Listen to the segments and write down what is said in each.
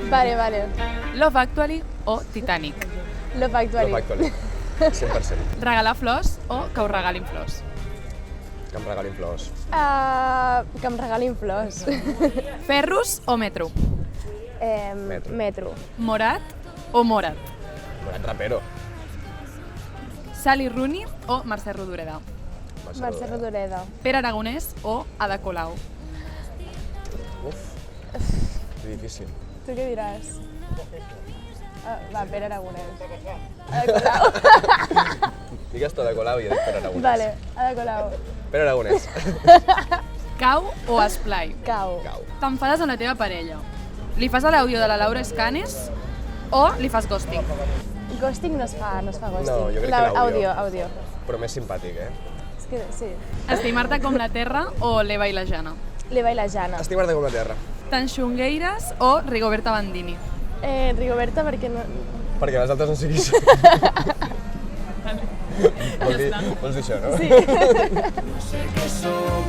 Vale. Love Actually o Titanic? Love Actually. Love Actually. 100%. Regalar flors o que us regalin flors? Que em regalin flors. Que em regalin flors. Ferrus o metro? Metro. Morat o Morat? Morat rapero. Sally Rooney o Mercè Rodoreda? Mercè Rodoreda. Pere Aragonès o Ada Colau? Uf, que difícil. Tu què diràs? Va, Pere Aragonès. Ada Colau. Digues tu Ada Colau i jo dic Pere Aragonès. Vale, Ada Colau. Pere Aragonès. Cau o esplai? Cau. T'enfades amb la teva parella. Li fas l'àudio de la Laura Escanes o li fas ghosting? Ghosting no es fa ghosting. No, jo crec que l'àudio. Àudio. Però més simpàtic, És que sí. Estimar-te com la terra o l'Eva i la Jana? L'Eva i la Jana. Estimar-te com la terra. Tanxongueires o Rigoberta Bandini? Rigoberta perquè no... Perquè les altres no siguis. Vols dir això, no? Sí. No sé què som,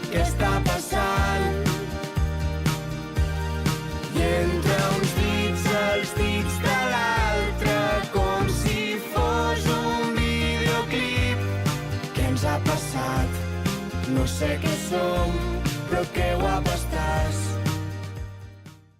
què està passant. I entre uns dits, els dits de l'altre, com si fos un videoclip. Què ens ha passat? No sé què som, però que guapa estàs.